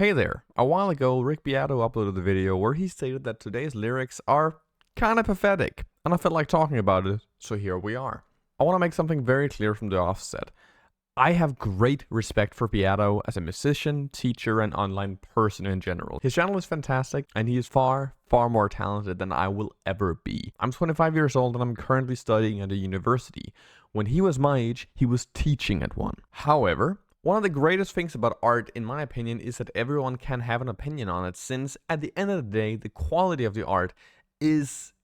Hey there, a while ago Rick Beato uploaded a video where he stated that today's lyrics are kinda pathetic, and I felt like talking about it, so here we are. I want to make something very clear from the offset. I have great respect for Beato as a musician, teacher, and online person in general. His channel is fantastic, and he is far more talented than I will ever be. I'm 25 years old and I'm currently studying at a university. When he was my age, he was teaching at one. However, one of the greatest things about art, in my opinion, is that everyone can have an opinion on it, since at the end of the day, the quality of the art is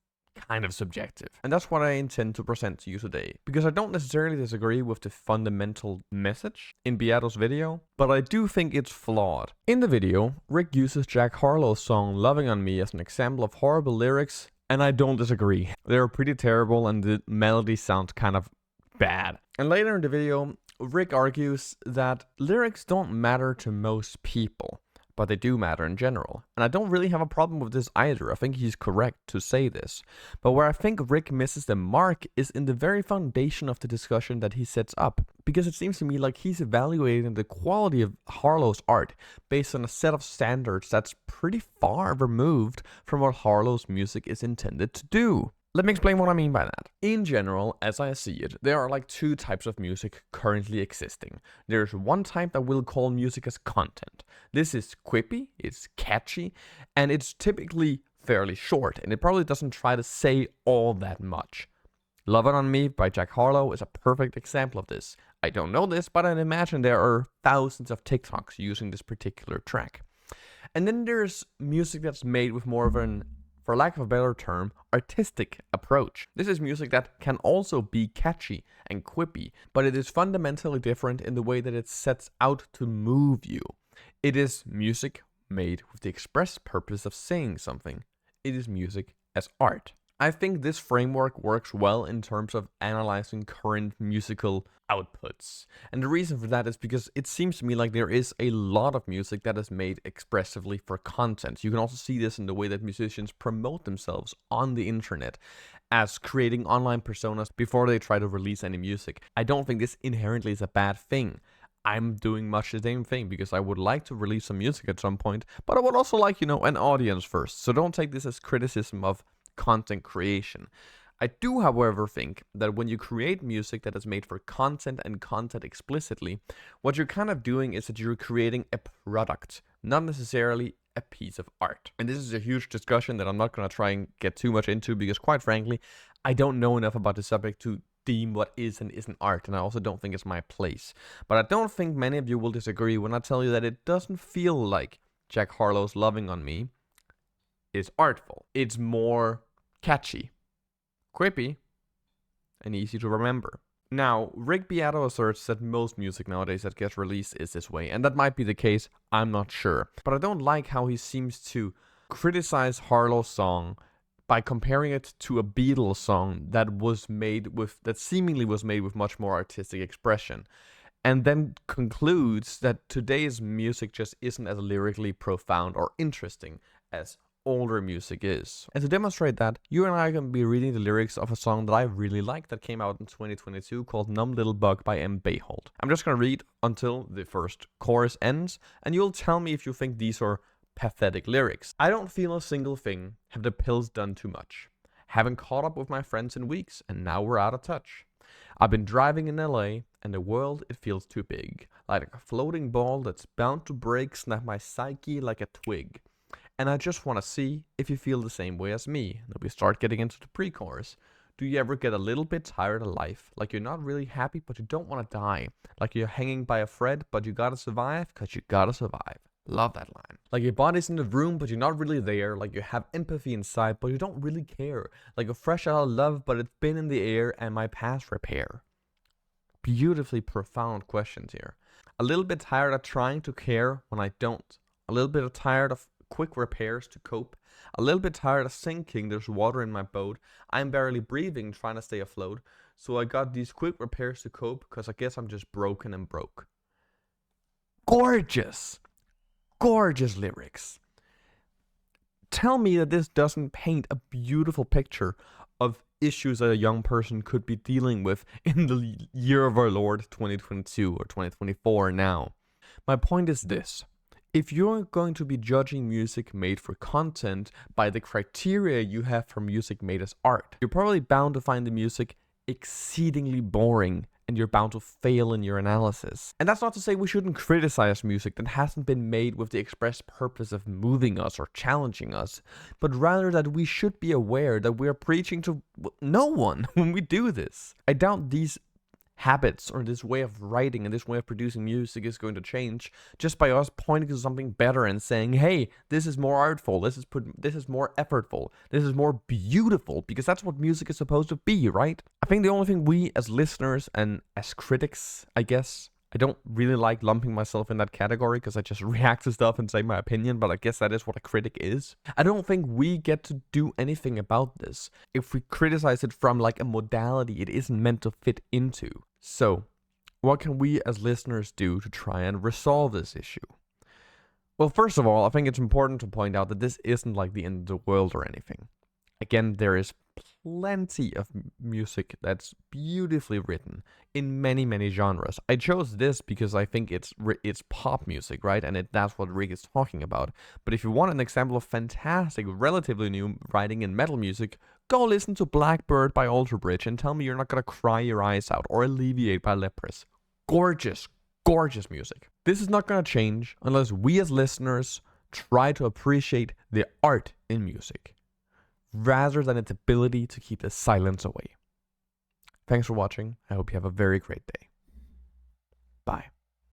kind of subjective. And that's what I intend to present to you today, because I don't necessarily disagree with the fundamental message in Beato's video, but I do think it's flawed. In the video, Rick uses Jack Harlow's song Loving on Me as an example of horrible lyrics, and I don't disagree. They're pretty terrible and the melody sounds kind of bad. And later in the video, Rick argues that lyrics don't matter to most people, but they do matter in general. And I don't really have a problem with this either. I think he's correct to say this. But where I think Rick misses the mark is in the very foundation of the discussion that he sets up. Because it seems to me like he's evaluating the quality of Harlow's art based on a set of standards that's pretty far removed from what Harlow's music is intended to do. Let me explain what I mean by that. In general, as I see it, there are like two types of music currently existing. There's one type that we'll call music as content. This is quippy, it's catchy, and it's typically fairly short, and it probably doesn't try to say all that much. Lovin' on Me by Jack Harlow is a perfect example of this. I don't know this, but I imagine there are thousands of TikToks using this particular track. And then there's music that's made with more of an, for lack of a better term, artistic approach. This is music that can also be catchy and quippy, but it is fundamentally different in the way that it sets out to move you. It is music made with the express purpose of saying something. It is music as art. I think this framework works well in terms of analyzing current musical outputs. And the reason for that is because it seems to me like there is a lot of music that is made expressively for content. You can also see this in the way that musicians promote themselves on the internet as creating online personas before they try to release any music. I don't think this inherently is a bad thing. I'm doing much the same thing because I would like to release some music at some point, but I would also like, an audience first. So don't take this as criticism of content creation. I do, however, think that when you create music that is made for content and content explicitly, what you're kind of doing is that you're creating a product, not necessarily a piece of art. And this is a huge discussion that I'm not going to try and get too much into because, quite frankly, I don't know enough about the subject to deem what is and isn't art, and I also don't think it's my place. But I don't think many of you will disagree when I tell you that it doesn't feel like Jack Harlow's Loving on Me is artful. It's more catchy, quippy, and easy to remember. Now, Rick Beato asserts that most music nowadays that gets released is this way, and that might be the case, I'm not sure. But I don't like how he seems to criticize Harlow's song by comparing it to a Beatles song that seemingly was made with much more artistic expression, and then concludes that today's music just isn't as lyrically profound or interesting as older music is. And to demonstrate that, you and I are going to be reading the lyrics of a song that I really like that came out in 2022 called Numb Little Bug by M. Bayhold. I'm just going to read until the first chorus ends, and you'll tell me if you think these are pathetic lyrics. I don't feel a single thing. Have the pills done too much? Haven't caught up with my friends in weeks, and now we're out of touch. I've been driving in LA, and the world, it feels too big. Like a floating ball that's bound to break, snap my psyche like a twig. And I just want to see if you feel the same way as me. Then we start getting into the pre-chorus. Do you ever get a little bit tired of life? Like you're not really happy, but you don't want to die. Like you're hanging by a thread, but you gotta survive, cause you gotta survive. Love that line. Like your body's in the room, but you're not really there. Like you have empathy inside, but you don't really care. Like you're fresh out of love, but it's been in the air and my past repair. Beautifully profound questions here. A little bit tired of trying to care when I don't. A little bit tired of quick repairs to cope. A little bit tired of sinking, there's water in my boat. I'm barely breathing, trying to stay afloat. So I got these quick repairs to cope, cause I guess I'm just broken and broke. Gorgeous! Gorgeous lyrics. Tell me that this doesn't paint a beautiful picture of issues that a young person could be dealing with in the year of our Lord 2022 or 2024 now. My point is this. If you're going to be judging music made for content by the criteria you have for music made as art, you're probably bound to find the music exceedingly boring, and you're bound to fail in your analysis. And that's not to say we shouldn't criticize music that hasn't been made with the express purpose of moving us or challenging us, but rather that we should be aware that we're preaching to no one when we do this. I doubt these habits or this way of writing and this way of producing music is going to change just by us pointing to something better and saying, hey, this is more artful, this is more effortful, this is more beautiful, because that's what music is supposed to be, right? I think the only thing we as listeners and as critics, I guess, I don't really like lumping myself in that category because I just react to stuff and say my opinion, but I guess that is what a critic is. I don't think we get to do anything about this if we criticize it from like a modality it isn't meant to fit into. So, what can we as listeners do to try and resolve this issue? Well, first of all, I think it's important to point out that this isn't like the end of the world or anything. Again, there is plenty of music that's beautifully written in many genres. I chose this because I think it's pop music, right? And that's what Rick is talking about. But if you want an example of fantastic, relatively new writing in metal music, go listen to Blackbird by Alter Bridge and tell me you're not gonna cry your eyes out, or Alleviate by Leprous. Gorgeous music. This is not gonna change unless we as listeners try to appreciate the art in music, rather than its ability to keep the silence away. Thanks for watching. I hope you have a very great day. Bye.